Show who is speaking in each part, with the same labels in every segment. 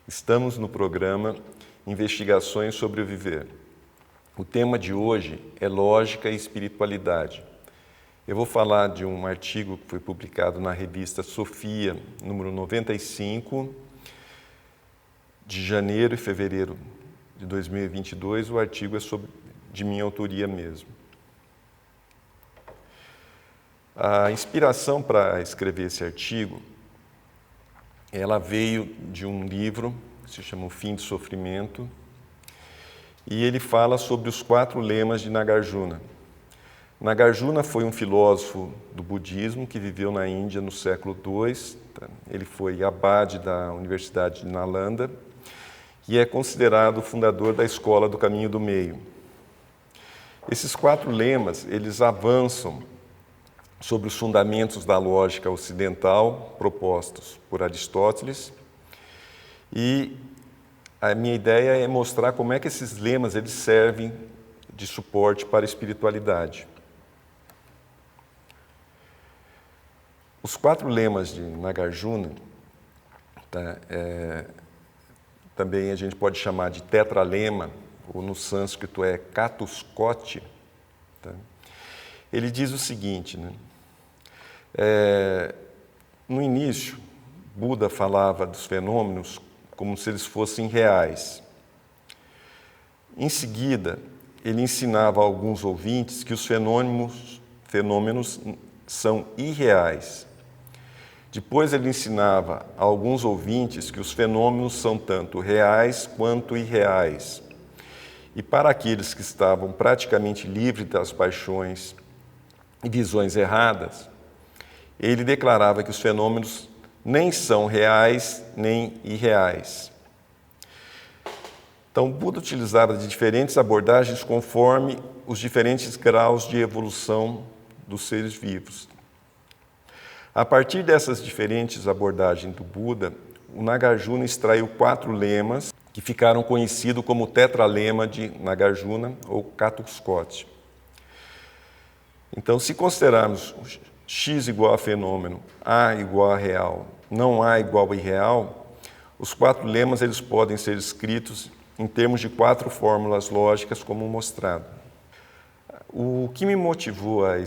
Speaker 1: Estamos no programa Investigações sobre o Viver. O tema de hoje é Lógica e Espiritualidade. Eu vou falar de um artigo que foi publicado na revista Sofia, número 95, de janeiro e fevereiro de 2022. O artigo é de minha autoria mesmo. A inspiração para escrever esse artigo, ela veio de um livro que se chama O Fim do Sofrimento, e ele fala sobre os 4 lemas de Nagarjuna. Nagarjuna foi um filósofo do budismo que viveu na Índia no século II. Ele foi abade da Universidade de Nalanda e é considerado o fundador da Escola do Caminho do Meio. Esses 4 lemas, eles avançam sobre os fundamentos da lógica ocidental propostos por Aristóteles, e a minha ideia é mostrar como é que esses lemas eles servem de suporte para a espiritualidade. Os 4 lemas de Nagarjuna, também a gente pode chamar de tetralema, ou no sânscrito é Catuskoti. Ele diz o seguinte, no início, Buda falava dos fenômenos como se eles fossem reais. Em seguida, ele ensinava a alguns ouvintes que os fenômenos são irreais. Depois ele ensinava a alguns ouvintes que os fenômenos são tanto reais quanto irreais. E para aqueles que estavam praticamente livres das paixões e visões erradas, ele declarava que os fenômenos nem são reais nem irreais. Então, Buda utilizava de diferentes abordagens conforme os diferentes graus de evolução dos seres vivos. A partir dessas diferentes abordagens do Buda, o Nagarjuna extraiu 4 lemas que ficaram conhecidos como tetralema de Nagarjuna ou Catuskoti. Então, se considerarmos X igual a fenômeno, A igual a real, não A igual a irreal, os 4 lemas eles podem ser escritos em termos de 4 fórmulas lógicas, como mostrado. O que me motivou a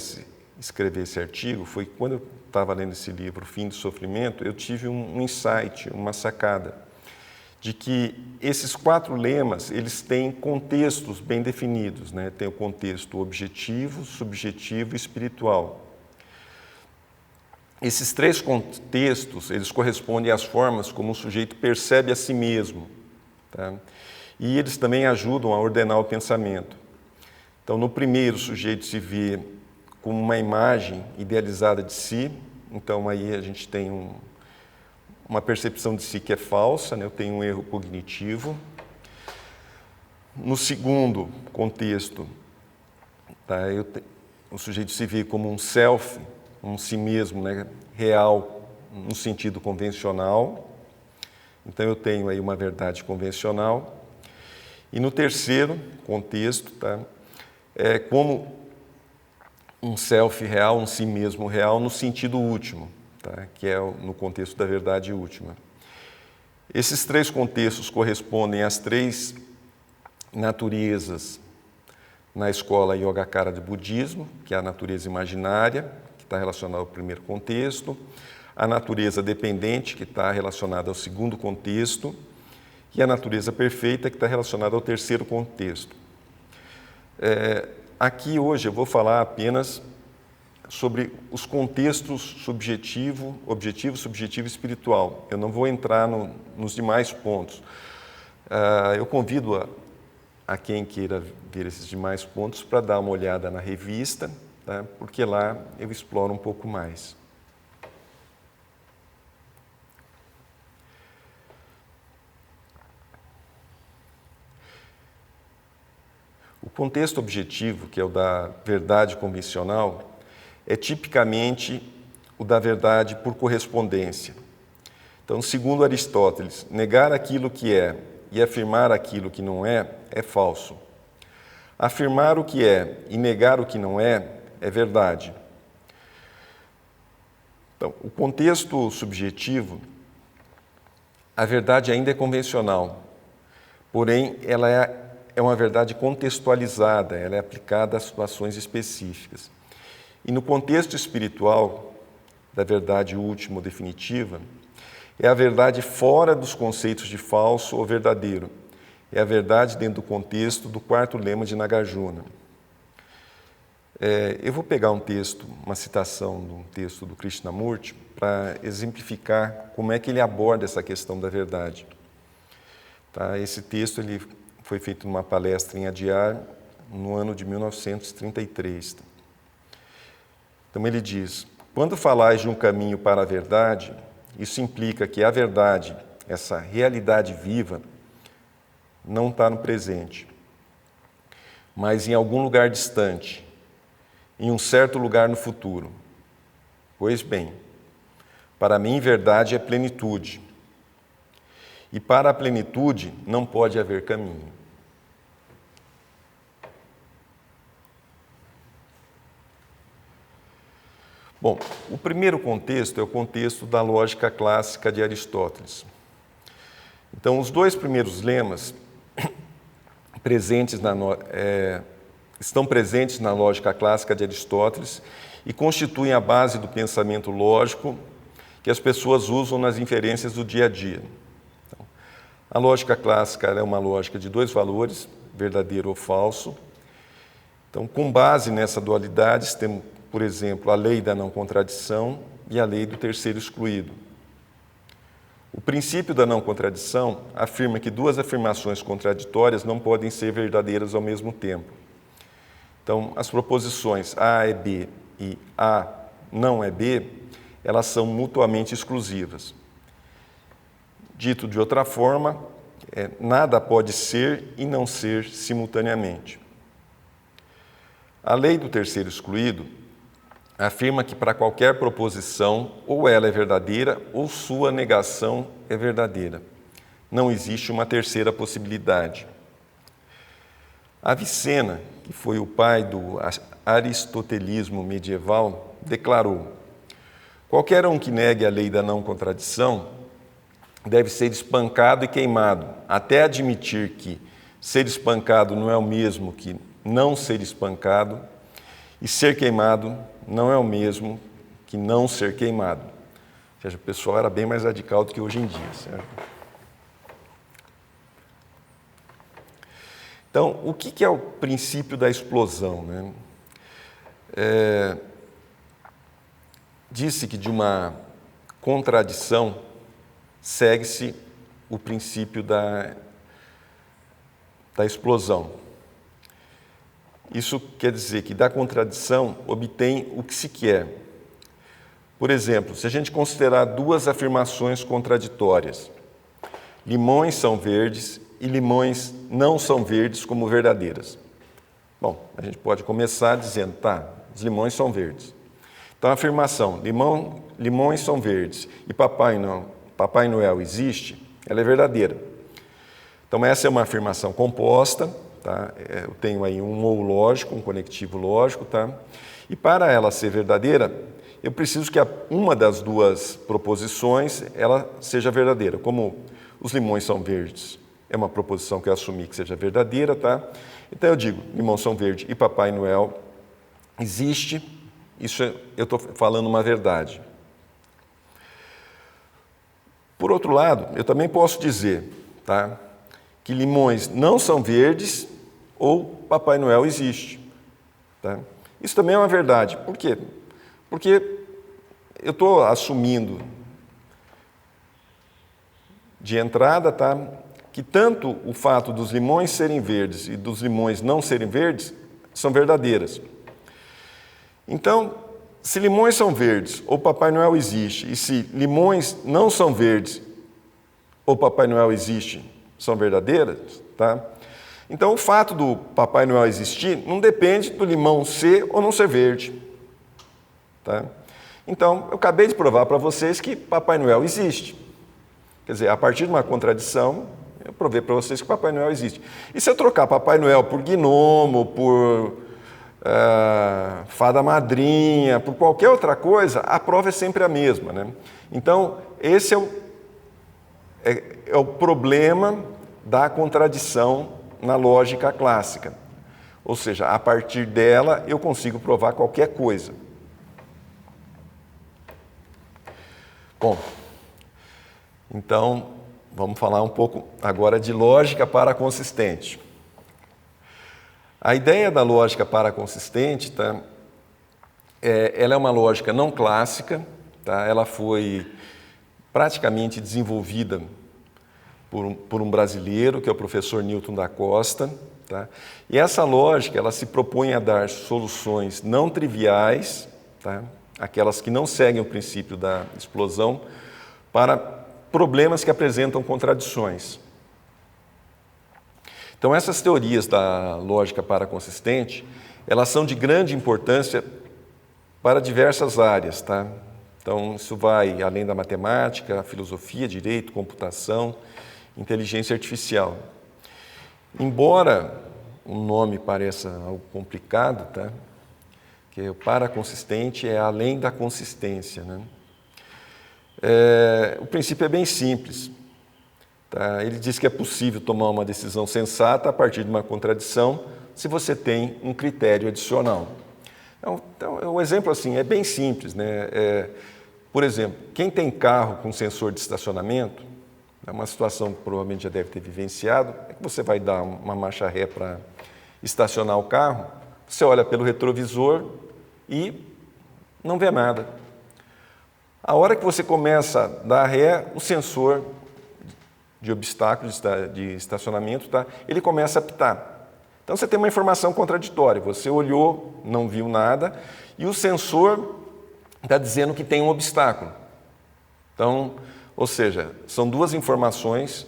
Speaker 1: escrever esse artigo foi que, quando eu estava lendo esse livro, O Fim do Sofrimento, eu tive um insight, uma sacada, de que esses 4 lemas eles têm contextos bem definidos, Tem o contexto objetivo, subjetivo e espiritual. Esses 3 contextos, eles correspondem às formas como o sujeito percebe a si mesmo, E eles também ajudam a ordenar o pensamento. Então, no primeiro, o sujeito se vê como uma imagem idealizada de si, então aí a gente tem uma percepção de si que é falsa, Eu tenho um erro cognitivo. No segundo contexto, o sujeito se vê como um self, um si mesmo, real, no sentido convencional. Então, eu tenho aí uma verdade convencional. E no terceiro contexto, é como um self real, um si mesmo real, no sentido último, que é no contexto da verdade última. Esses 3 contextos correspondem às 3 naturezas na escola Yogacara de budismo, que é a natureza imaginária, que está relacionada ao primeiro contexto, a natureza dependente, que está relacionada ao segundo contexto, e a natureza perfeita, que está relacionada ao terceiro contexto. Aqui hoje eu vou falar apenas sobre os contextos subjetivo, objetivo, subjetivo e espiritual. Eu não vou entrar nos demais pontos. Eu convido a quem queira ver esses demais pontos para dar uma olhada na revista, porque lá eu exploro um pouco mais. O contexto objetivo, que é o da verdade convencional, é tipicamente o da verdade por correspondência. Então, segundo Aristóteles, negar aquilo que é e afirmar aquilo que não é falso. Afirmar o que é e negar o que não é verdade. Então, o contexto subjetivo a verdade ainda é convencional, porém ela é uma verdade contextualizada, ela é aplicada a situações específicas. E no contexto espiritual da verdade última ou definitiva, é a verdade fora dos conceitos de falso ou verdadeiro. É a verdade dentro do contexto do quarto lema de Nagarjuna. Eu vou pegar um texto, uma citação de um texto do Krishnamurti, para exemplificar como é que ele aborda essa questão da verdade. Tá? Esse texto ele foi feito numa palestra em Adyar, no ano de 1933. Então ele diz: quando falais de um caminho para a verdade, isso implica que a verdade, essa realidade viva, não está no presente, mas em algum lugar distante, em um certo lugar no futuro. Pois bem, para mim, verdade é plenitude. E para a plenitude não pode haver caminho. Bom, o primeiro contexto é o contexto da lógica clássica de Aristóteles. Então, os dois primeiros lemas estão presentes na lógica clássica de Aristóteles e constituem a base do pensamento lógico que as pessoas usam nas inferências do dia a dia. Então, a lógica clássica é uma lógica de dois valores, verdadeiro ou falso. Então, com base nessa dualidade, temos, por exemplo, a lei da não contradição e a lei do terceiro excluído. O princípio da não contradição afirma que duas afirmações contraditórias não podem ser verdadeiras ao mesmo tempo. Então, as proposições A é B e A não é B, elas são mutuamente exclusivas. Dito de outra forma, nada pode ser e não ser simultaneamente. A lei do terceiro excluído afirma que para qualquer proposição, ou ela é verdadeira, ou sua negação é verdadeira. Não existe uma terceira possibilidade. Avicena, que foi o pai do aristotelismo medieval, declarou: qualquer um que negue a lei da não contradição deve ser espancado e queimado, até admitir que ser espancado não é o mesmo que não ser espancado, e ser queimado não é o mesmo que não ser queimado. Ou seja, o pessoal era bem mais radical do que hoje em dia, certo? Então, o que é o princípio da explosão, né? Disse que de uma contradição segue-se o princípio da explosão. Isso quer dizer que da contradição obtém o que se quer. Por exemplo, se a gente considerar duas afirmações contraditórias, limões são verdes e limões não são verdes como verdadeiras. Bom, a gente pode começar dizendo, tá, os limões são verdes. Então a afirmação, limões são verdes e Papai Noel existe, ela é verdadeira. Então essa é uma afirmação composta. Tá? Eu tenho aí um ou lógico, um conectivo lógico, tá? E para ela ser verdadeira, eu preciso que uma das duas proposições ela seja verdadeira. Como os limões são verdes, é uma proposição que eu assumi que seja verdadeira, tá? Então eu digo, limões são verdes e Papai Noel existe, isso eu estou falando uma verdade. Por outro lado, eu também posso dizer, tá, que limões não são verdes ou Papai Noel existe. Tá? Isso também é uma verdade. Por quê? Porque eu estou assumindo de entrada, tá, que tanto o fato dos limões serem verdes e dos limões não serem verdes são verdadeiras. Então, se limões são verdes ou Papai Noel existe, e se limões não são verdes ou Papai Noel existe, são verdadeiras, tá? Então, o fato do Papai Noel existir não depende do limão ser ou não ser verde, tá? Então, eu acabei de provar para vocês que Papai Noel existe. Quer dizer, a partir de uma contradição, eu provei para vocês que Papai Noel existe. E se eu trocar Papai Noel por gnomo, por fada madrinha, por qualquer outra coisa, a prova é sempre a mesma, né? Então, esse é o problema da contradição na lógica clássica. Ou seja, a partir dela eu consigo provar qualquer coisa. Bom, então vamos falar um pouco agora de lógica paraconsistente. A ideia da lógica paraconsistente, tá? Ela é uma lógica não clássica, tá? Ela foi praticamente desenvolvida por um brasileiro, que é o professor Newton da Costa. Tá? E essa lógica ela se propõe a dar soluções não triviais, tá? Aquelas que não seguem o princípio da explosão, para problemas que apresentam contradições. Então, essas teorias da lógica paraconsistente, elas são de grande importância para diversas áreas. Tá? Então, isso vai além da matemática, filosofia, direito, computação, inteligência artificial. Embora o nome pareça algo complicado, tá? Que o paraconsistente é além da consistência, né? O princípio é bem simples. Tá? Ele diz que é possível tomar uma decisão sensata a partir de uma contradição se você tem um critério adicional. Então o exemplo assim, é bem simples, né? Por exemplo, quem tem carro com sensor de estacionamento, é uma situação que provavelmente já deve ter vivenciado, é que você vai dar uma marcha ré para estacionar o carro, você olha pelo retrovisor e não vê nada. A hora que você começa a dar ré, o sensor de obstáculo de estacionamento, tá? Ele começa a apitar. Então você tem uma informação contraditória, você olhou, não viu nada, e o sensor está dizendo que tem um obstáculo. Então, ou seja, são duas informações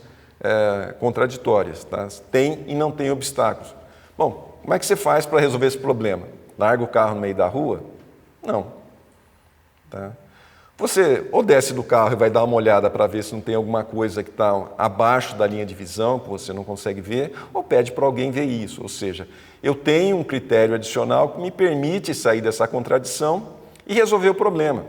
Speaker 1: contraditórias. Tá? Tem e não tem obstáculos. Bom, como é que você faz para resolver esse problema? Larga o carro no meio da rua? Não. Tá? Você ou desce do carro e vai dar uma olhada para ver se não tem alguma coisa que está abaixo da linha de visão, que você não consegue ver, ou pede para alguém ver isso. Ou seja, eu tenho um critério adicional que me permite sair dessa contradição e resolver o problema.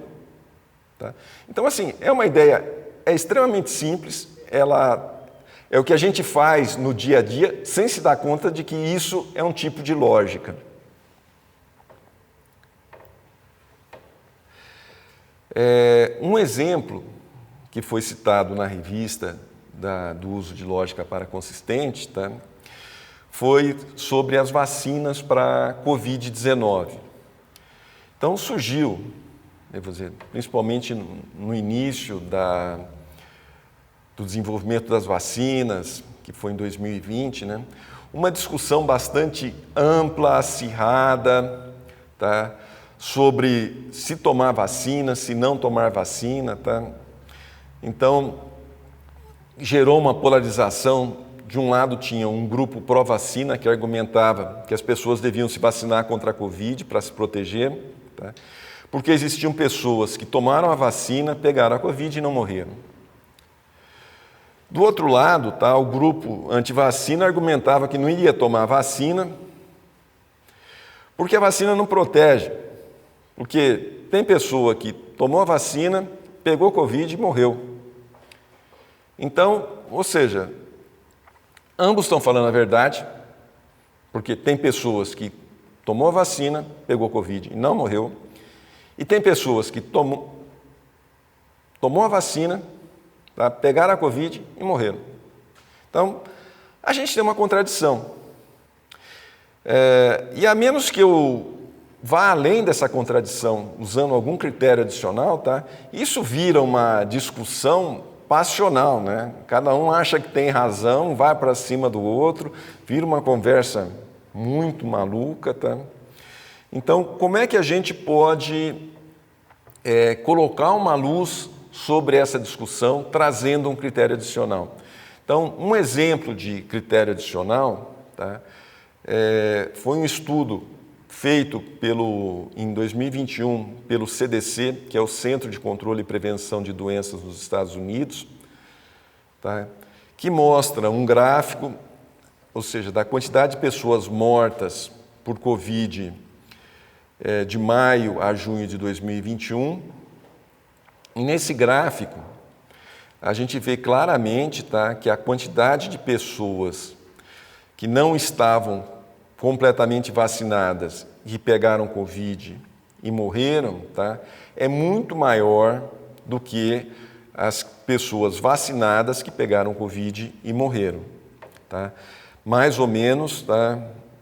Speaker 1: Tá? Então, assim, é uma ideia extremamente simples, ela é o que a gente faz no dia a dia sem se dar conta de que isso é um tipo de lógica. Um exemplo que foi citado na revista do uso de lógica paraconsistente, tá? Foi sobre as vacinas para Covid-19. Então surgiu, devo dizer, principalmente no início do desenvolvimento das vacinas, que foi em 2020, né? Uma discussão bastante ampla, acirrada, tá? Sobre se tomar vacina, se não tomar vacina. Tá? Então, gerou uma polarização. De um lado tinha um grupo pró-vacina que argumentava que as pessoas deviam se vacinar contra a Covid para se proteger, tá? Porque existiam pessoas que tomaram a vacina, pegaram a Covid e não morreram. Do outro lado, tá, o grupo anti-vacina argumentava que não iria tomar vacina porque a vacina não protege. Porque tem pessoa que tomou a vacina, pegou Covid e morreu. Então, ou seja, ambos estão falando a verdade, porque tem pessoas que tomou a vacina, pegou Covid e não morreu, e tem pessoas que tomou a vacina, tá, pegaram a Covid e morreram. Então, a gente tem uma contradição. E a menos que eu vá além dessa contradição, usando algum critério adicional, tá? Isso vira uma discussão passional, né? Cada um acha que tem razão, vai para cima do outro, vira uma conversa muito maluca, tá? Então, como é que a gente pode colocar uma luz sobre essa discussão, trazendo um critério adicional? Então, um exemplo de critério adicional, tá? Foi um estudo feito em 2021 pelo CDC, que é o Centro de Controle e Prevenção de Doenças nos Estados Unidos, tá? Que mostra um gráfico, ou seja, da quantidade de pessoas mortas por Covid de maio a junho de 2021. E nesse gráfico, a gente vê claramente, tá, que a quantidade de pessoas que não estavam completamente vacinadas e pegaram Covid e morreram, tá, é muito maior do que as pessoas vacinadas que pegaram Covid e morreram. Tá? Mais ou menos, tá?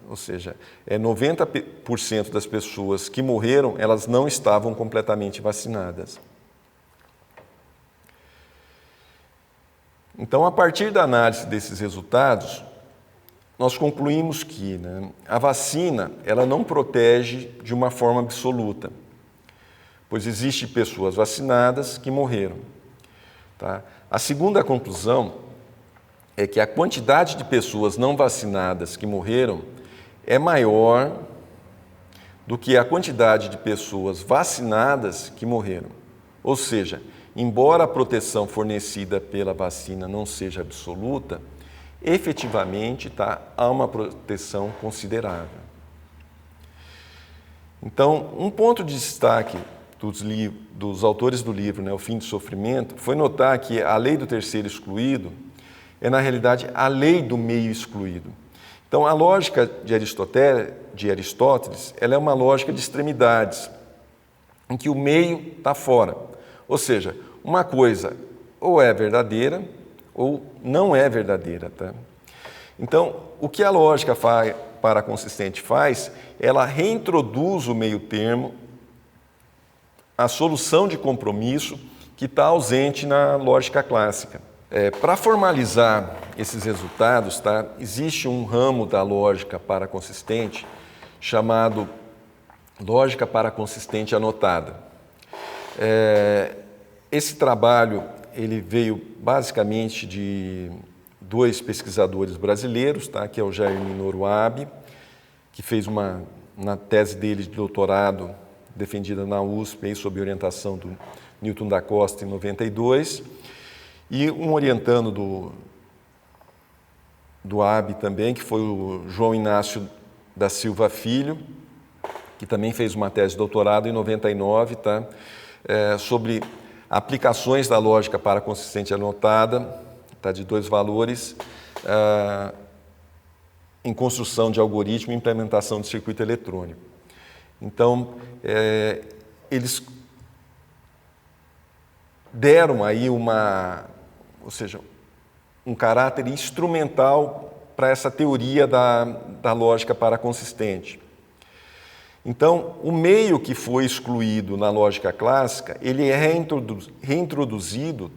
Speaker 1: Ou seja, 90% das pessoas que morreram, elas não estavam completamente vacinadas. Então, a partir da análise desses resultados, nós concluímos que, né, a vacina ela não protege de uma forma absoluta, pois existem pessoas vacinadas que morreram. Tá? A segunda conclusão é que a quantidade de pessoas não vacinadas que morreram é maior do que a quantidade de pessoas vacinadas que morreram. Ou seja, embora a proteção fornecida pela vacina não seja absoluta, efetivamente há uma proteção considerável. Então, um ponto de destaque dos autores do livro, né, O Fim do Sofrimento, foi notar que a lei do terceiro excluído é, na realidade, a lei do meio excluído. Então, a lógica de Aristóteles, ela é uma lógica de extremidades, em que o meio está fora. Ou seja, uma coisa ou é verdadeira ou não é verdadeira. Tá? Então, o que a lógica paraconsistente faz, ela reintroduz o meio termo, a solução de compromisso que está ausente na lógica clássica. Para formalizar esses resultados, tá, existe um ramo da lógica paraconsistente chamado lógica paraconsistente anotada. Esse trabalho ele veio basicamente de dois pesquisadores brasileiros, tá, que é o Jair Minoro Abe, que fez na tese dele de doutorado defendida na USP, aí, sob orientação do Newton da Costa, em 92, e um orientando do Abe também, que foi o João Inácio da Silva Filho, que também fez uma tese de doutorado em 99, tá? Sobre aplicações da lógica paraconsistente anotada, tá? De dois valores, em construção de algoritmo e implementação de circuito eletrônico. Então, eles deram aí ou seja, um caráter instrumental para essa teoria da lógica paraconsistente. Então, o meio que foi excluído na lógica clássica, ele é reintroduzido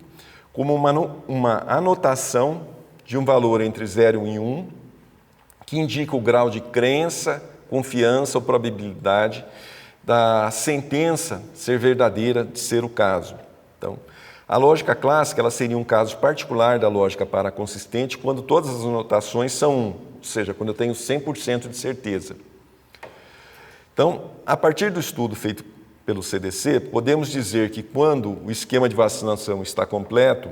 Speaker 1: como uma anotação de um valor entre 0 e 1, que indica o grau de crença, confiança ou probabilidade da sentença ser verdadeira de ser o caso. Então, a lógica clássica ela seria um caso particular da lógica paraconsistente quando todas as anotações são 1, ou seja, quando eu tenho 100% de certeza. Então, a partir do estudo feito pelo CDC, podemos dizer que quando o esquema de vacinação está completo,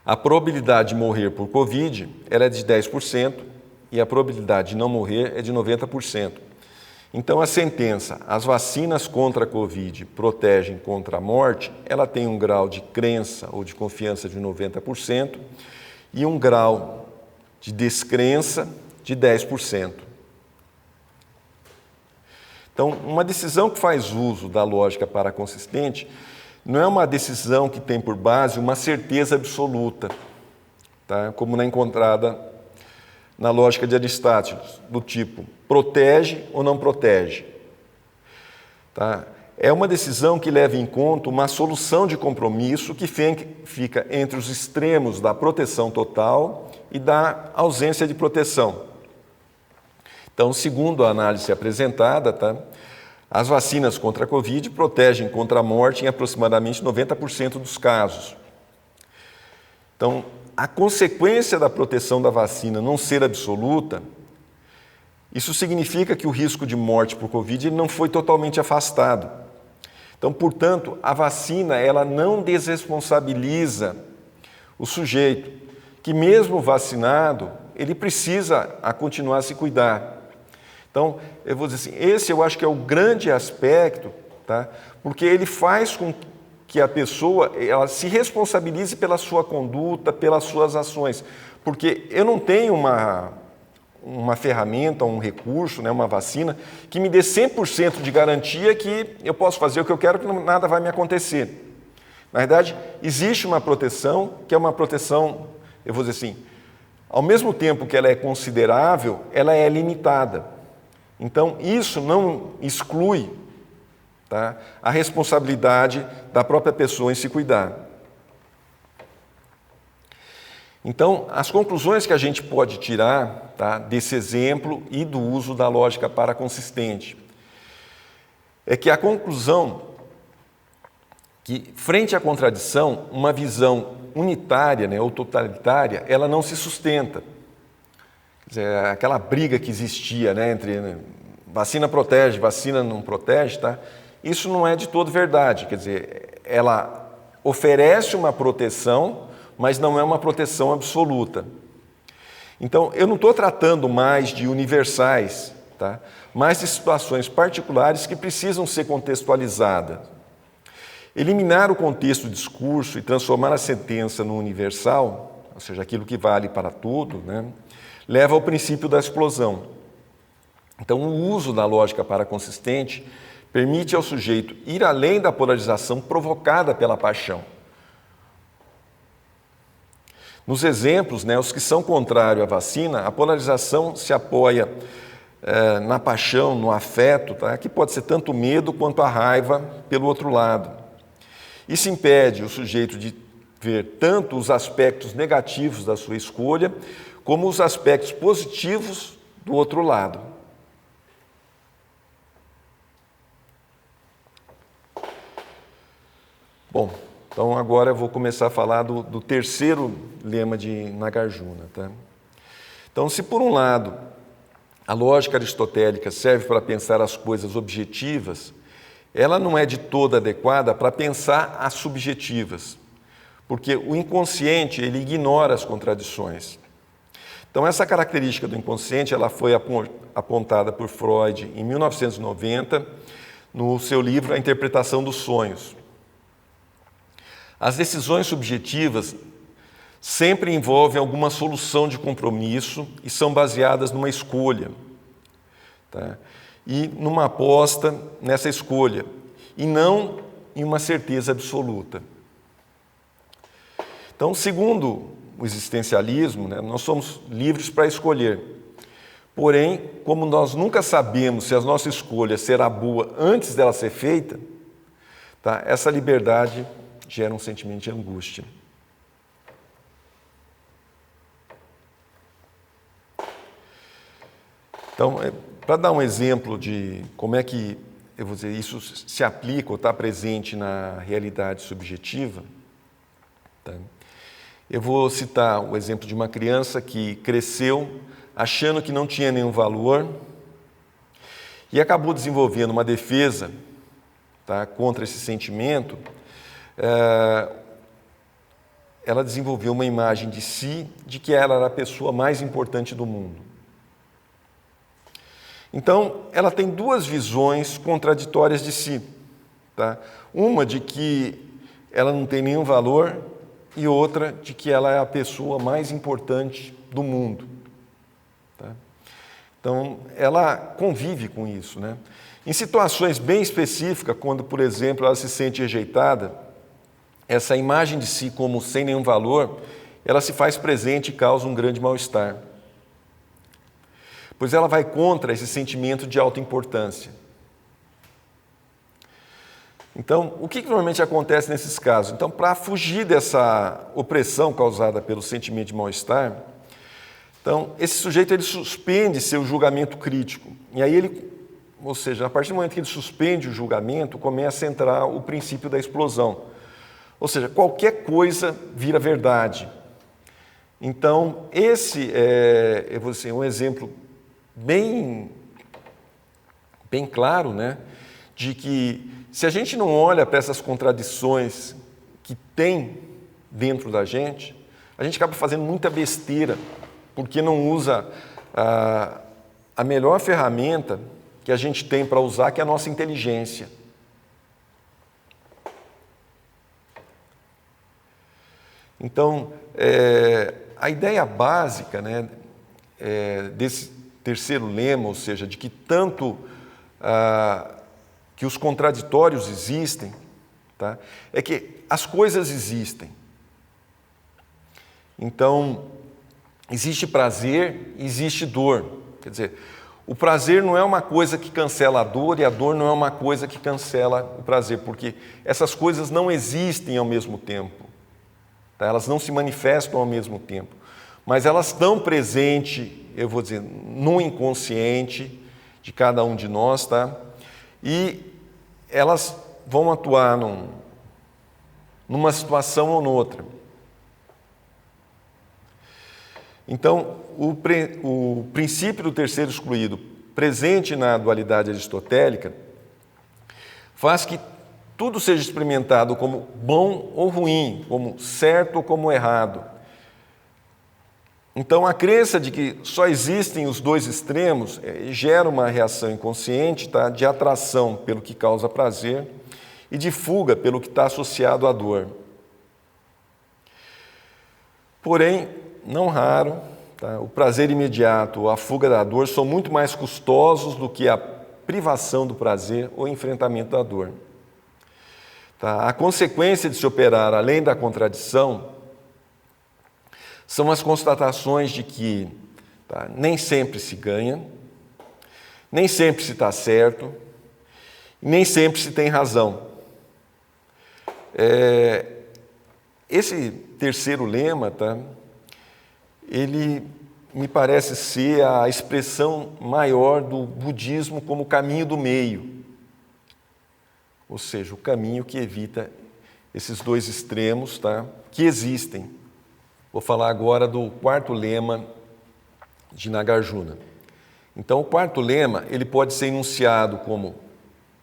Speaker 1: a probabilidade de morrer por Covid ela é de 10% e a probabilidade de não morrer é de 90%. Então, a sentença, as vacinas contra a Covid protegem contra a morte, ela tem um grau de crença ou de confiança de 90% e um grau de descrença de 10%. Então, uma decisão que faz uso da lógica paraconsistente não é uma decisão que tem por base uma certeza absoluta, tá? Como na encontrada na lógica de Aristóteles, do tipo protege ou não protege. Tá? É uma decisão que leva em conta uma solução de compromisso que fica entre os extremos da proteção total e da ausência de proteção. Então, segundo a análise apresentada, tá, as vacinas contra a Covid protegem contra a morte em aproximadamente 90% dos casos. Então, a consequência da proteção da vacina não ser absoluta, isso significa que o risco de morte por Covid não foi totalmente afastado. Então, portanto, a vacina ela não desresponsabiliza o sujeito, que mesmo vacinado, ele precisa continuar a se cuidar. Então, eu vou dizer assim, esse eu acho que é o grande aspecto, tá? Porque ele faz com que a pessoa ela se responsabilize pela sua conduta, pelas suas ações. Porque eu não tenho uma ferramenta, um recurso, né, uma vacina, que me dê 100% de garantia que eu posso fazer o que eu quero, que nada vai me acontecer. Na verdade, existe uma proteção, que é uma proteção, eu vou dizer assim, ao mesmo tempo que ela é considerável, ela é limitada. Então, isso não exclui, tá, a responsabilidade da própria pessoa em se cuidar. Então, as conclusões que a gente pode tirar, tá, desse exemplo e do uso da lógica paraconsistente é que a conclusão que, frente à contradição, uma visão unitária, né, ou totalitária, ela não se sustenta. Quer dizer, aquela briga que existia, né, entre vacina protege, vacina não protege, tá? Isso não é de todo verdade. Quer dizer, ela oferece uma proteção, mas não é uma proteção absoluta. Então, eu não estou tratando mais de universais, tá? Mas de situações particulares que precisam ser contextualizadas. Eliminar o contexto do discurso e transformar a sentença no universal, ou seja, aquilo que vale para tudo, né, leva ao princípio da explosão. Então, o uso da lógica paraconsistente permite ao sujeito ir além da polarização provocada pela paixão. Nos exemplos, né, os que são contrários à vacina, a polarização se apoia na paixão, no afeto, tá, que pode ser tanto o medo quanto a raiva pelo outro lado. Isso impede o sujeito de ver tanto os aspectos negativos da sua escolha, como os aspectos positivos do outro lado. Bom, então agora eu vou começar a falar do terceiro lema de Nagarjuna. Tá? Então, se por um lado a lógica aristotélica serve para pensar as coisas objetivas, ela não é de toda adequada para pensar as subjetivas, porque o inconsciente ele ignora as contradições. Então, essa característica do inconsciente ela foi apontada por Freud em 1990, no seu livro A Interpretação dos Sonhos. As decisões subjetivas sempre envolvem alguma solução de compromisso e são baseadas numa escolha, tá? E numa aposta nessa escolha, e não em uma certeza absoluta. Então, segundo o existencialismo, né, nós somos livres para escolher. Porém, como nós nunca sabemos se a nossa escolha será boa antes dela ser feita, tá, essa liberdade gera um sentimento de angústia. Então, para dar um exemplo de como é que, eu vou dizer, isso se aplica ou está presente na realidade subjetiva, tá? Eu vou citar o exemplo de uma criança que cresceu achando que não tinha nenhum valor e acabou desenvolvendo uma defesa, tá, contra esse sentimento. Ela desenvolveu uma imagem de si, de que ela era a pessoa mais importante do mundo. Então, ela tem duas visões contraditórias de si. Tá? Uma de que ela não tem nenhum valor e outra de que ela é a pessoa mais importante do mundo. Tá? Então, ela convive com isso, né? Em situações bem específicas, quando, por exemplo, ela se sente rejeitada, essa imagem de si como sem nenhum valor, ela se faz presente e causa um grande mal-estar. Pois ela vai contra esse sentimento de autoimportância. Então, o que normalmente acontece nesses casos? Então, para fugir dessa opressão causada pelo sentimento de mal-estar, então, esse sujeito ele suspende seu julgamento crítico. E aí ele, ou seja, a partir do momento que ele suspende o julgamento, começa a entrar o princípio da explosão. Ou seja, qualquer coisa vira verdade. Então, esse é, eu vou dizer, um exemplo bem claro, né, de que se a gente não olha para essas contradições que tem dentro da gente acaba fazendo muita besteira, porque não usa a melhor ferramenta que a gente tem para usar, que é a nossa inteligência. Então, a ideia básica, né, desse terceiro lema, ou seja, de que tanto que os contraditórios existem, tá, é que as coisas existem. Então, existe prazer, existe dor. Quer dizer, o prazer não é uma coisa que cancela a dor e a dor não é uma coisa que cancela o prazer, porque essas coisas não existem ao mesmo tempo. Tá? Elas não se manifestam ao mesmo tempo, mas elas estão presentes, eu vou dizer, no inconsciente de cada um de nós, tá? E elas vão atuar numa situação ou noutra. Então, o princípio do terceiro excluído, presente na dualidade aristotélica, faz que tudo seja experimentado como bom ou ruim, como certo ou como errado. Então, a crença de que só existem os dois extremos gera uma reação inconsciente, tá, de atração pelo que causa prazer e de fuga pelo que está associado à dor. Porém, não raro, tá, o prazer imediato ou a fuga da dor são muito mais custosos do que a privação do prazer ou enfrentamento da dor. Tá? A consequência de se operar além da contradição são as constatações de que, tá, nem sempre se ganha, nem sempre se está certo, nem sempre se tem razão. Esse terceiro lema, tá, ele me parece ser a expressão maior do budismo como caminho do meio, ou seja, o caminho que evita esses dois extremos, tá, que existem. Vou falar agora do quarto lema de Nagarjuna. Então, o quarto lema ele pode ser enunciado como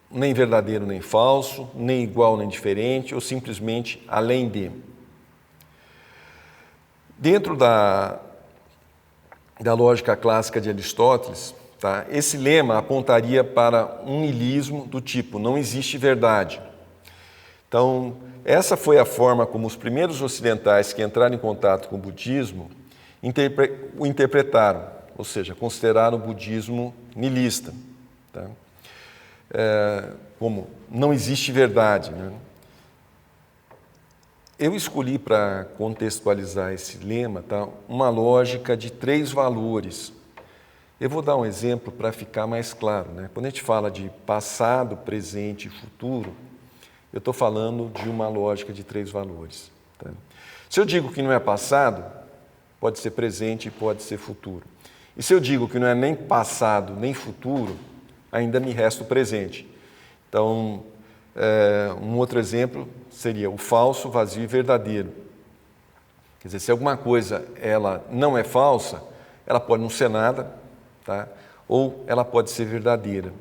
Speaker 1: nem verdadeiro nem falso, nem igual nem diferente, ou simplesmente além de. Dentro da lógica clássica de Aristóteles, tá, esse lema apontaria para um niilismo do tipo, não existe verdade. Então, essa foi a forma como os primeiros ocidentais que entraram em contato com o budismo o interpretaram, ou seja, consideraram o budismo niilista, tá? Como não existe verdade, né? Eu escolhi para contextualizar esse lema, tá, uma lógica de 3 valores. Eu vou dar um exemplo para ficar mais claro, né? Quando a gente fala de passado, presente e futuro, eu estou falando de uma lógica de 3 valores. Tá? Se eu digo que não é passado, pode ser presente e pode ser futuro. E se eu digo que não é nem passado nem futuro, ainda me resta o presente. Então, um outro exemplo seria o falso, vazio e verdadeiro. Quer dizer, se alguma coisa ela não é falsa, ela pode não ser nada, tá? Ou ela pode ser verdadeira.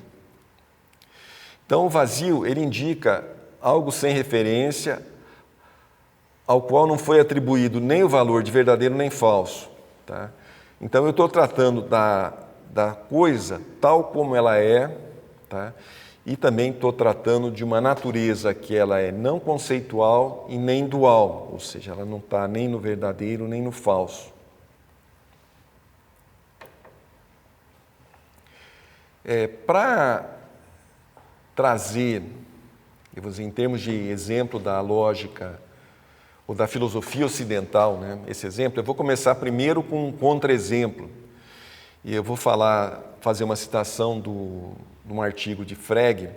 Speaker 1: Então, o vazio ele indica algo sem referência, ao qual não foi atribuído nem o valor de verdadeiro nem falso. Tá? Então, eu estou tratando da coisa tal como ela é, tá? E também estou tratando de uma natureza que ela é não conceitual e nem dual, ou seja, ela não está nem no verdadeiro nem no falso. Para trazer, eu vou dizer, em termos de exemplo da lógica ou da filosofia ocidental, né, esse exemplo, eu vou começar primeiro com um contra-exemplo. E eu vou fazer uma citação de um artigo de Frege.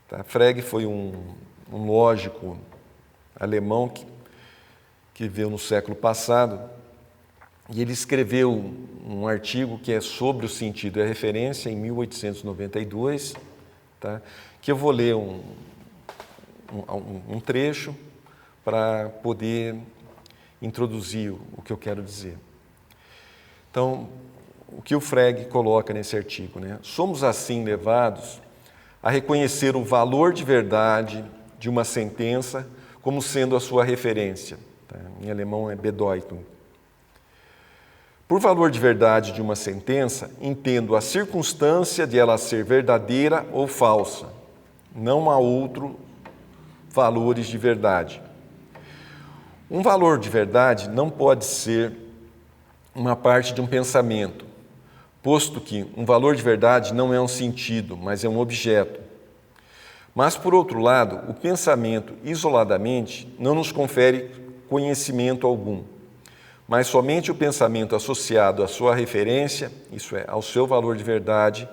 Speaker 1: Tá? Frege foi um lógico alemão que viveu no século passado, e ele escreveu um artigo que é sobre o sentido e a referência em 1892, tá? Que eu vou ler um trecho para poder introduzir o que eu quero dizer. Então, o que o Frege coloca nesse artigo, né? Somos assim levados a reconhecer o valor de verdade de uma sentença como sendo a sua referência. Tá? Em alemão é Bedeutung. Por valor de verdade de uma sentença, entendo a circunstância de ela ser verdadeira ou falsa. Não há outro valores de verdade. Um valor de verdade não pode ser uma parte de um pensamento, posto que um valor de verdade não é um sentido, mas é um objeto. Mas, por outro lado, o pensamento isoladamente não nos confere conhecimento algum, mas somente o pensamento associado à sua referência, isso é, ao seu valor de verdade,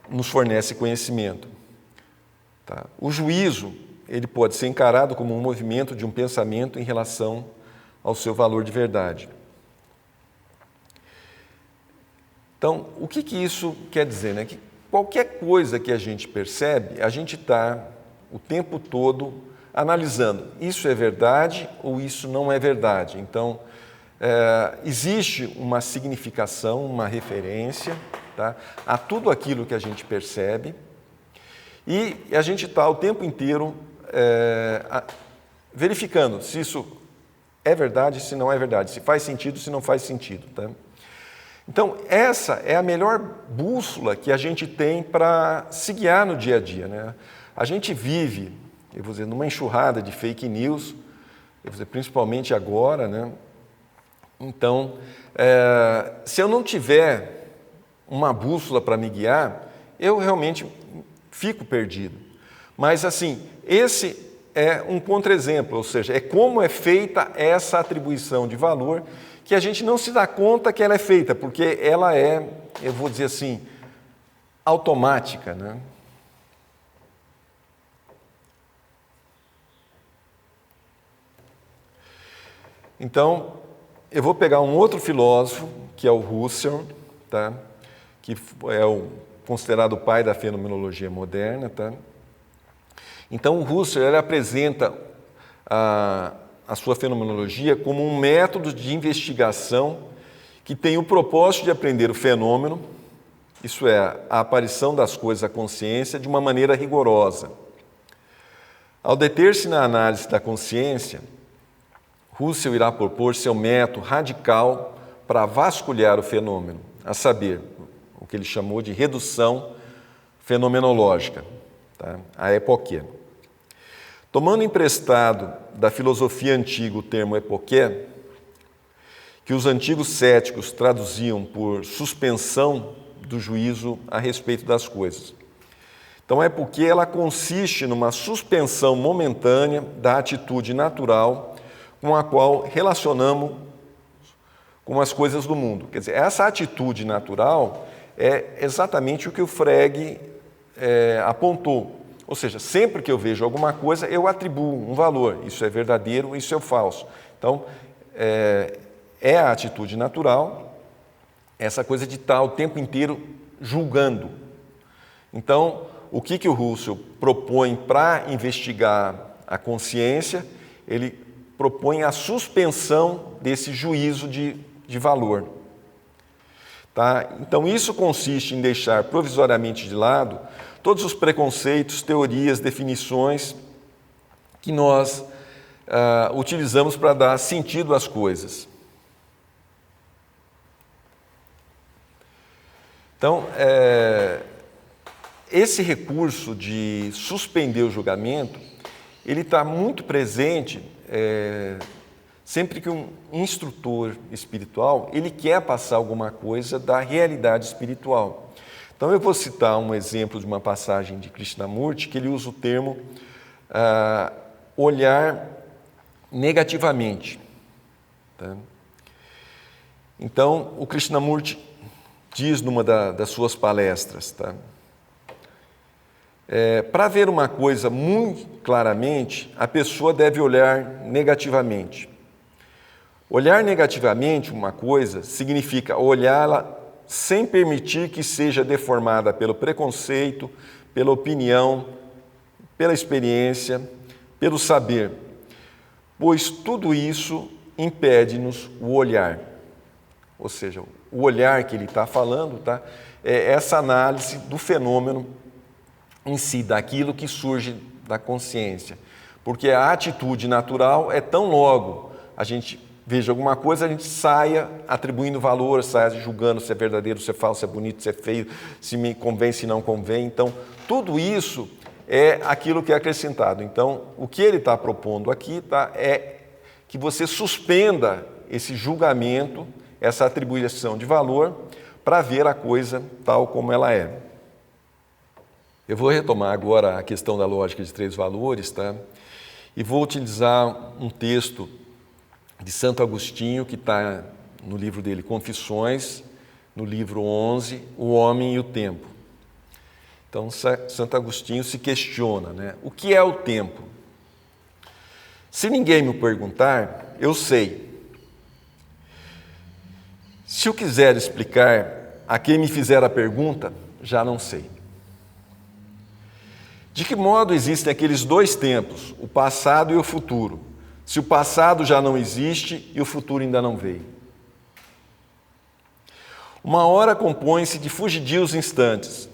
Speaker 1: nos fornece conhecimento. Tá? O juízo, ele pode ser encarado como um movimento de um pensamento em relação ao seu valor de verdade. Então, o que isso quer dizer? Né? Que qualquer coisa que a gente percebe, a gente está o tempo todo analisando, isso é verdade ou isso não é verdade. Então, existe uma significação, uma referência, tá, a tudo aquilo que a gente percebe, e a gente está o tempo inteiro verificando se isso é verdade, se não é verdade, se faz sentido, se não faz sentido. Tá? Então, essa é a melhor bússola que a gente tem para se guiar no dia a dia. Né? A gente vive, eu vou dizer, numa enxurrada de fake news, eu vou dizer, principalmente agora. Né? Então, se eu não tiver uma bússola para me guiar, eu realmente fico perdido. Mas, assim, esse é um contra-exemplo, ou seja, é como é feita essa atribuição de valor que a gente não se dá conta que ela é feita, porque ela é, eu vou dizer assim, automática, né? Então, eu vou pegar um outro filósofo, que é o Husserl, tá? Que é considerado o pai da fenomenologia moderna. Tá? Então, o Husserl ele apresenta a sua fenomenologia como um método de investigação que tem o propósito de aprender o fenômeno, isso é, a aparição das coisas à consciência, de uma maneira rigorosa. Ao deter-se na análise da consciência, Husserl irá propor seu método radical para vasculhar o fenômeno, a saber, o que ele chamou de redução fenomenológica, tá? A epoquê. Tomando emprestado da filosofia antiga o termo epoqué, que os antigos céticos traduziam por suspensão do juízo a respeito das coisas. Então, a epoquê ela consiste numa suspensão momentânea da atitude natural com a qual relacionamos com as coisas do mundo. Quer dizer, essa atitude natural é exatamente o que o Frege apontou. Ou seja, sempre que eu vejo alguma coisa, eu atribuo um valor. Isso é verdadeiro, isso é falso. Então, é a atitude natural, essa coisa de estar o tempo inteiro julgando. Então, o que o Husserl propõe para investigar a consciência? Ele propõe a suspensão desse juízo de valor. Tá? Então, isso consiste em deixar provisoriamente de lado todos os preconceitos, teorias, definições que nós utilizamos para dar sentido às coisas. Então, esse recurso de suspender o julgamento, ele está muito presente sempre que um instrutor espiritual, ele quer passar alguma coisa da realidade espiritual. Então, eu vou citar um exemplo de uma passagem de Krishnamurti, que ele usa o termo olhar negativamente. Tá? Então, o Krishnamurti diz numa das suas palestras, tá? Para ver uma coisa muito claramente, a pessoa deve olhar negativamente. Olhar negativamente uma coisa significa olhá-la sem permitir que seja deformada pelo preconceito, pela opinião, pela experiência, pelo saber, pois tudo isso impede-nos o olhar. Ou seja, o olhar que ele está falando, tá, é essa análise do fenômeno em si, daquilo que surge da consciência. Porque a atitude natural é tão logo a gente veja alguma coisa, a gente saia atribuindo valor, saia julgando se é verdadeiro, se é falso, se é bonito, se é feio, se me convém, se não convém. Então, tudo isso é aquilo que é acrescentado. Então, o que ele está propondo aqui é que você suspenda esse julgamento, essa atribuição de valor, para ver a coisa tal como ela é. Eu vou retomar agora a questão da lógica de três valores, tá? E vou utilizar um texto de Santo Agostinho, que está no livro dele Confissões, no livro 11, O Homem e o Tempo. Então, Santo Agostinho se questiona, né? O que é o tempo? Se ninguém me perguntar, eu sei. Se eu quiser explicar a quem me fizer a pergunta, já não sei. De que modo existem aqueles dois tempos, o passado e o futuro, se o passado já não existe e o futuro ainda não veio? Uma hora compõe-se de fugidios instantes.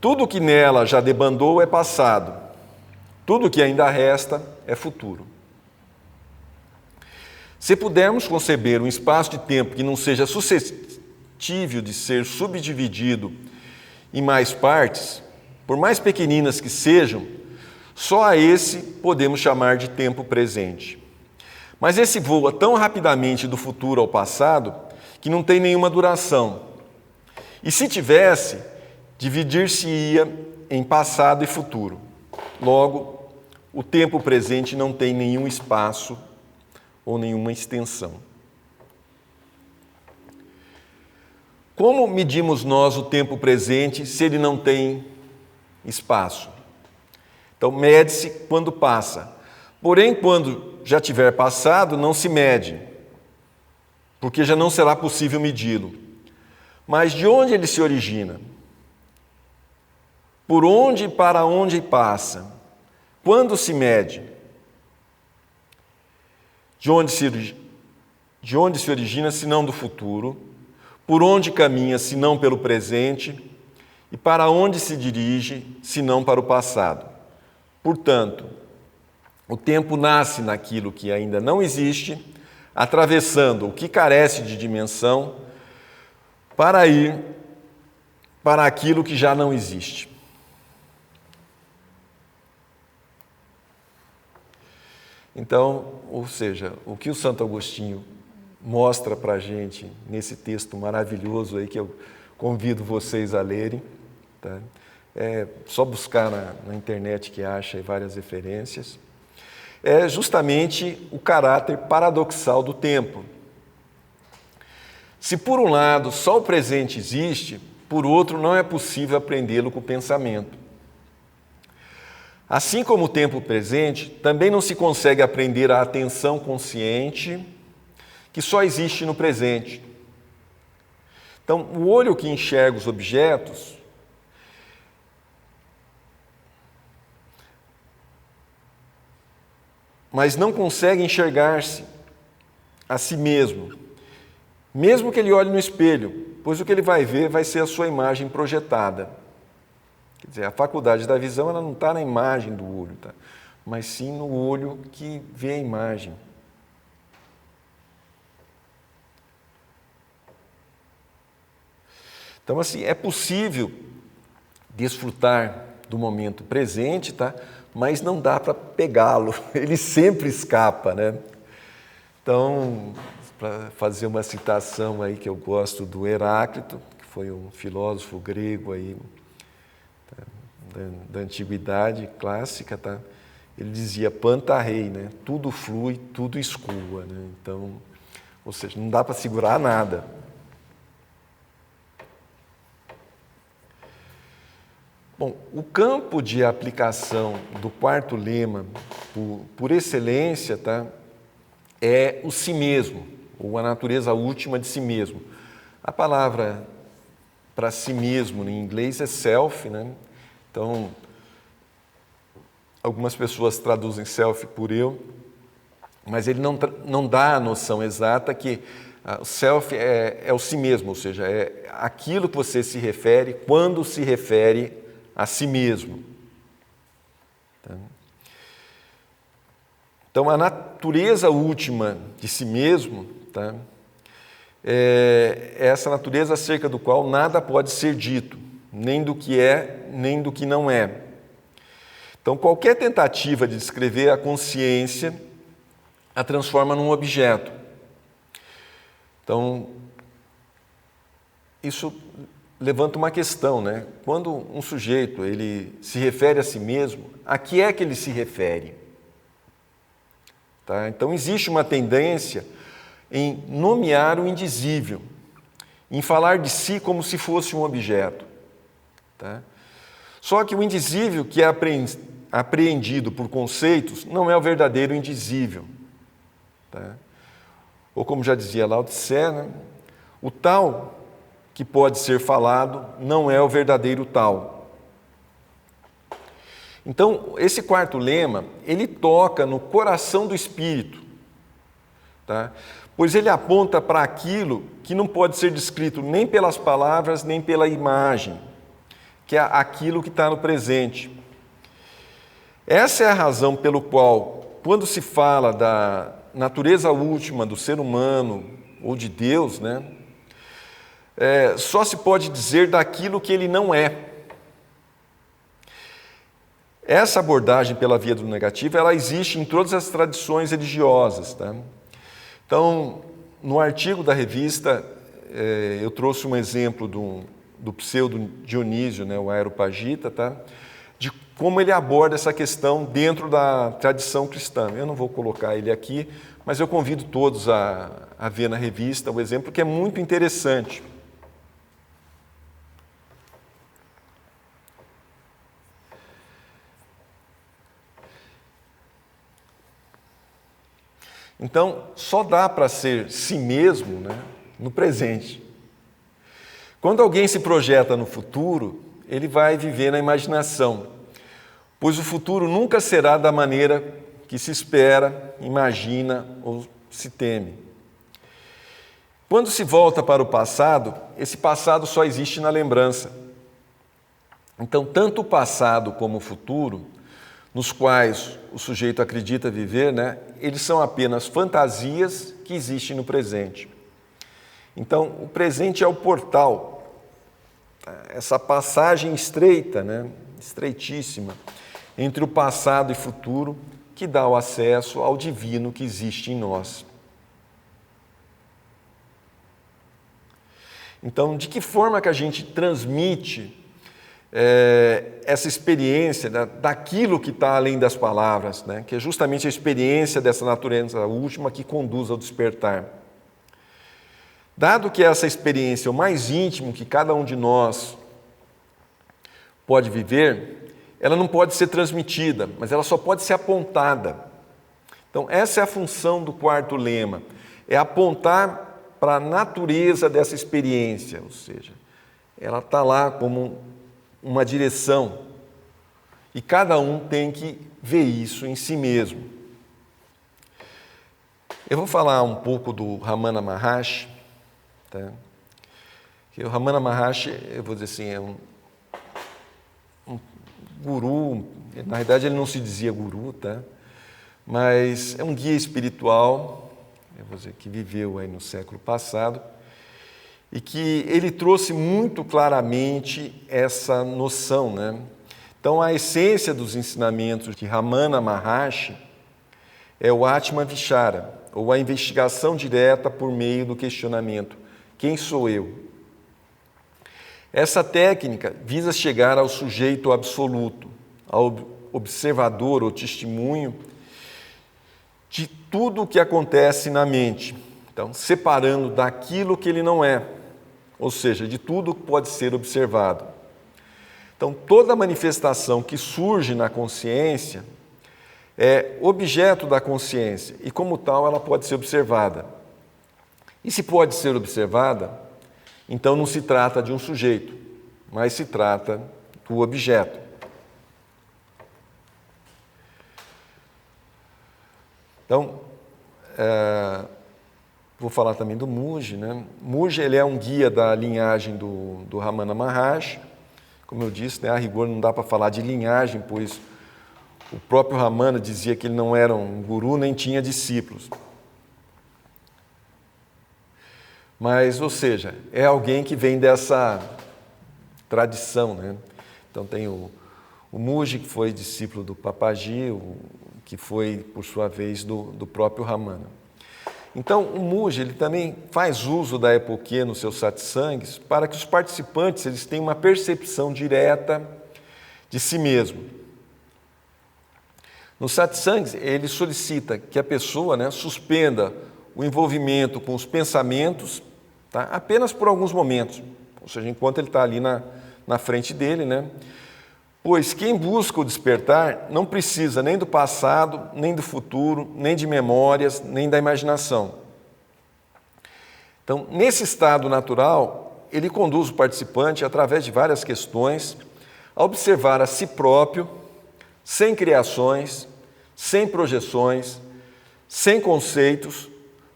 Speaker 1: Tudo que nela já debandou é passado. Tudo que ainda resta é futuro. Se pudermos conceber um espaço de tempo que não seja suscetível de ser subdividido em mais partes, por mais pequeninas que sejam, só a esse podemos chamar de tempo presente. Mas esse voa tão rapidamente do futuro ao passado que não tem nenhuma duração. E se tivesse, dividir-se-ia em passado e futuro. Logo, o tempo presente não tem nenhum espaço ou nenhuma extensão. Como medimos nós o tempo presente se ele não tem espaço? Então, mede-se quando passa. Porém, quando já tiver passado, não se mede, porque já não será possível medi-lo. Mas de onde ele se origina? Por onde e para onde passa? Quando se mede? De onde se origina, se não do futuro? Por onde caminha, se não pelo presente? E para onde se dirige, se não para o passado? Portanto, o tempo nasce naquilo que ainda não existe, atravessando o que carece de dimensão, para ir para aquilo que já não existe. Então, ou seja, o que o Santo Agostinho mostra para a gente nesse texto maravilhoso aí que eu convido vocês a lerem, tá? É só buscar na internet que acha várias referências, é justamente o caráter paradoxal do tempo. Se por um lado só o presente existe, por outro não é possível apreendê-lo com o pensamento. Assim como o tempo presente, também não se consegue aprender a atenção consciente, que só existe no presente. Então, o olho que enxerga os objetos mas não consegue enxergar-se a si mesmo, mesmo que ele olhe no espelho, pois o que ele vai ver vai ser a sua imagem projetada. Quer dizer, a faculdade da visão ela não está na imagem do olho, tá? Mas sim no olho que vê a imagem. Então, assim, é possível desfrutar do momento presente, tá? Mas não dá para pegá-lo, ele sempre escapa, né? Então, para fazer uma citação aí que eu gosto do Heráclito, que foi um filósofo grego aí, tá? da antiguidade clássica, tá? Ele dizia panta rei, né? Tudo flui, tudo escoa, né? Então, ou seja, não dá para segurar nada. Bom, o campo de aplicação do quarto lema, por excelência, tá? É o si mesmo, ou a natureza última de si mesmo. A palavra para si mesmo em inglês é self, né? Então, algumas pessoas traduzem self por eu, mas ele não dá a noção exata que o self é o si mesmo, ou seja, é aquilo que você se refere quando se refere a si mesmo. Então, a natureza última de si mesmo, tá? É essa natureza acerca do qual nada pode ser dito, nem do que é, nem do que não é. Então, qualquer tentativa de descrever a consciência a transforma num objeto. Então, isso levanta uma questão, né? Quando um sujeito ele se refere a si mesmo, a que é que ele se refere? Tá? Então, existe uma tendência em nomear o indizível, em falar de si como se fosse um objeto. Tá? Só que o indizível que é apreendido por conceitos não é o verdadeiro indizível. Tá? Ou como já dizia Lao Tse, né? O tal que pode ser falado não é o verdadeiro tal. Então, esse quarto lema, ele toca no coração do espírito, tá? Pois ele aponta para aquilo que não pode ser descrito nem pelas palavras, nem pela imagem, que é aquilo que está no presente. Essa é a razão pelo qual, quando se fala da natureza última do ser humano ou de Deus, né, só se pode dizer daquilo que ele não é. Essa abordagem pela via do negativo, ela existe em todas as tradições religiosas. Tá? Então, no artigo da revista, eu trouxe um exemplo do pseudo Dionísio, né, o Areopagita, tá? De como ele aborda essa questão dentro da tradição cristã. Eu não vou colocar ele aqui, mas eu convido todos a ver na revista o exemplo, que é muito interessante. Então, só dá para ser si mesmo, né, no presente. Quando alguém se projeta no futuro, ele vai viver na imaginação, pois o futuro nunca será da maneira que se espera, imagina ou se teme. Quando se volta para o passado, esse passado só existe na lembrança. Então, tanto o passado como o futuro, nos quais o sujeito acredita viver, né, eles são apenas fantasias que existem no presente. Então, o presente é o portal, essa passagem estreita, né, estreitíssima, entre o passado e futuro, que dá o acesso ao divino que existe em nós. Então, de que forma que a gente transmite essa experiência daquilo que está além das palavras, né? Que é justamente a experiência dessa natureza última que conduz ao despertar. Dado que essa experiência é o mais íntimo que cada um de nós pode viver, ela não pode ser transmitida, mas ela só pode ser apontada. Então, essa é a função do quarto lema, é apontar para a natureza dessa experiência, ou seja, ela está lá como uma direção, e cada um tem que ver isso em si mesmo. Eu vou falar um pouco do Ramana Maharshi, tá? Que o Ramana Maharshi, eu vou dizer assim, é um guru, na verdade ele não se dizia guru, tá? Mas é um guia espiritual, eu vou dizer, que viveu aí no século passado, e que ele trouxe muito claramente essa noção, né? Então, a essência dos ensinamentos de Ramana Maharshi é o Atma Vichara, ou a investigação direta por meio do questionamento. Quem sou eu? Essa técnica visa chegar ao sujeito absoluto, ao observador ou testemunho de tudo o que acontece na mente. Então, separando daquilo que ele não é, ou seja, de tudo que pode ser observado. Então, toda manifestação que surge na consciência é objeto da consciência e, como tal, ela pode ser observada. E se pode ser observada, então não se trata de um sujeito, mas se trata do objeto. Então, vou falar também do Muji, né? Muji, ele é um guia da linhagem do Ramana Maharshi. Como eu disse, né, a rigor não dá para falar de linhagem, pois o próprio Ramana dizia que ele não era um guru nem tinha discípulos. Mas, ou seja, é alguém que vem dessa tradição, né? Então tem o Muji, que foi discípulo do Papaji, o que foi, por sua vez, do próprio Ramana. Então, o Muja ele também faz uso da Epoquê nos seus satsangs para que os participantes eles tenham uma percepção direta de si mesmo. Nos satsangs, ele solicita que a pessoa, né, suspenda o envolvimento com os pensamentos, tá, apenas por alguns momentos, ou seja, enquanto ele está ali na frente dele, né? Pois quem busca o despertar não precisa nem do passado, nem do futuro, nem de memórias, nem da imaginação. Então, nesse estado natural, ele conduz o participante, através de várias questões, a observar a si próprio, sem criações, sem projeções, sem conceitos,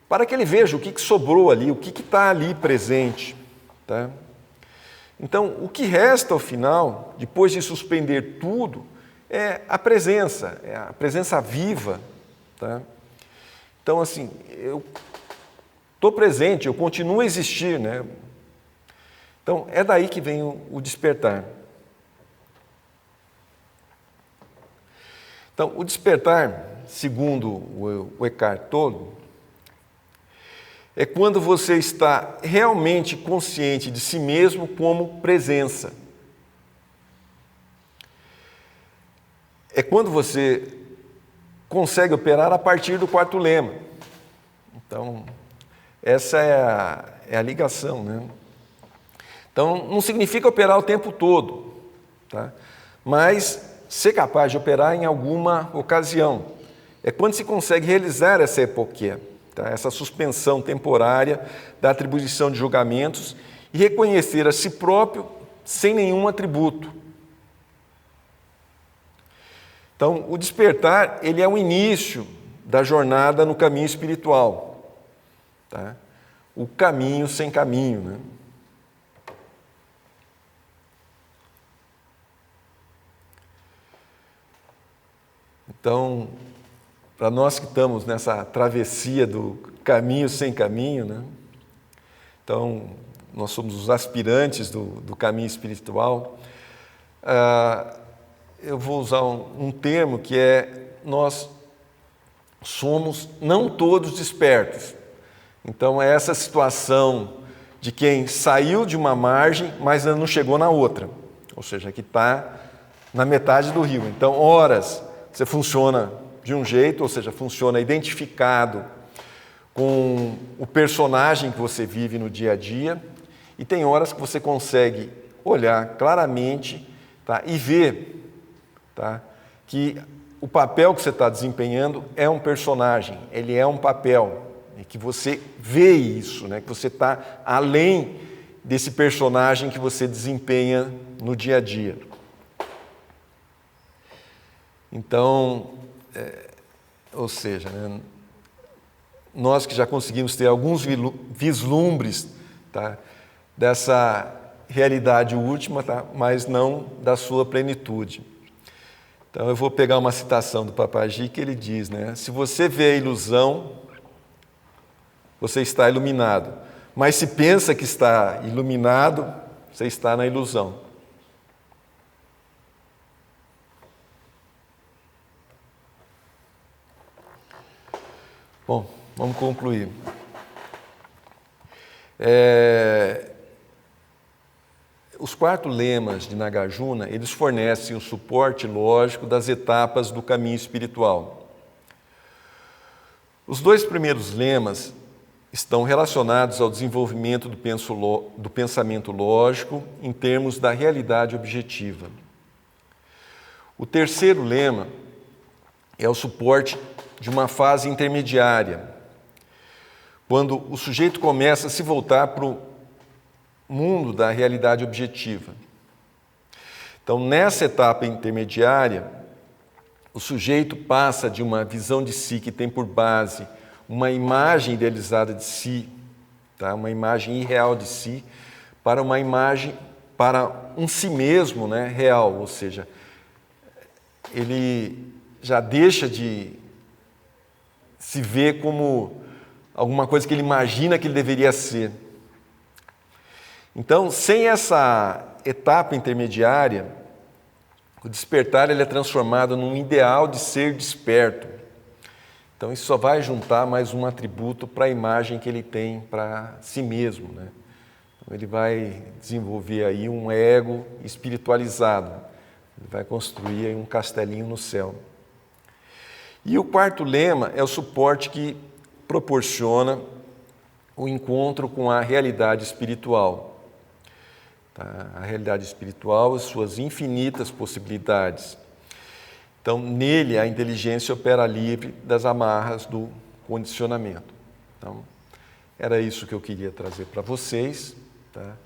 Speaker 1: para que ele veja o que sobrou ali, o que está ali presente. Tá? Então, o que resta ao final, depois de suspender tudo, é a presença viva. Tá? Então, assim, eu estou presente, eu continuo a existir. Né? Então, é daí que vem o despertar. Então, o despertar, segundo o Eckhart Tolle, é quando você está realmente consciente de si mesmo como presença. É quando você consegue operar a partir do quarto lema. Então, essa é a ligação, né? Então, não significa operar o tempo todo, tá? Mas ser capaz de operar em alguma ocasião. É quando se consegue realizar essa epoquê, tá? Essa suspensão temporária da atribuição de julgamentos e reconhecer a si próprio sem nenhum atributo. Então, o despertar, ele é o início da jornada no caminho espiritual. Tá? O caminho sem caminho, né? Então, para nós que estamos nessa travessia do caminho sem caminho, né? Então, nós somos os aspirantes do caminho espiritual, eu vou usar um termo que é: nós somos não todos despertos. Então, é essa situação de quem saiu de uma margem, mas ainda não chegou na outra, ou seja, que está na metade do rio. Então, horas você funciona de um jeito, ou seja, funciona identificado com o personagem que você vive no dia a dia, e tem horas que você consegue olhar claramente, tá, e ver, tá, que o papel que você está desempenhando é um personagem, ele é um papel, e que você vê isso, né, que você está além desse personagem que você desempenha no dia a dia. Então, ou seja, né, nós que já conseguimos ter alguns vislumbres, tá, dessa realidade última, tá, mas não da sua plenitude. Então, eu vou pegar uma citação do Papaji que ele diz, né, se você vê a ilusão, você está iluminado. Mas se pensa que está iluminado, você está na ilusão. Bom, vamos concluir. Os 4 lemas de Nagarjuna, eles fornecem o suporte lógico das etapas do caminho espiritual. Os 2 primeiros lemas estão relacionados ao desenvolvimento do pensamento lógico em termos da realidade objetiva. O 3º lema é o suporte de uma fase intermediária, quando o sujeito começa a se voltar para o mundo da realidade objetiva. Então, nessa etapa intermediária, o sujeito passa de uma visão de si que tem por base uma imagem idealizada de si, tá? Uma imagem irreal de si, para uma imagem, para um si mesmo, né, real, ou seja, ele já deixa de se ver como alguma coisa que ele imagina que ele deveria ser. Então, sem essa etapa intermediária, O despertar ele é transformado num ideal de ser desperto. Então isso só vai juntar mais um atributo para a imagem que ele tem para si mesmo, né? Então, ele vai desenvolver aí um ego espiritualizado. Ele vai construir aí um castelinho no céu. E o quarto lema é o suporte que proporciona o encontro com a realidade espiritual. Tá? A realidade espiritual e suas infinitas possibilidades. Então, nele, a inteligência opera livre das amarras do condicionamento. Então, era isso que eu queria trazer para vocês. Tá?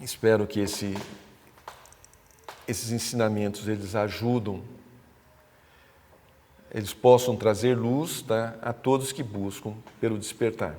Speaker 1: Espero que esses ensinamentos eles ajudam, eles possam trazer luz, tá, a todos que buscam pelo despertar.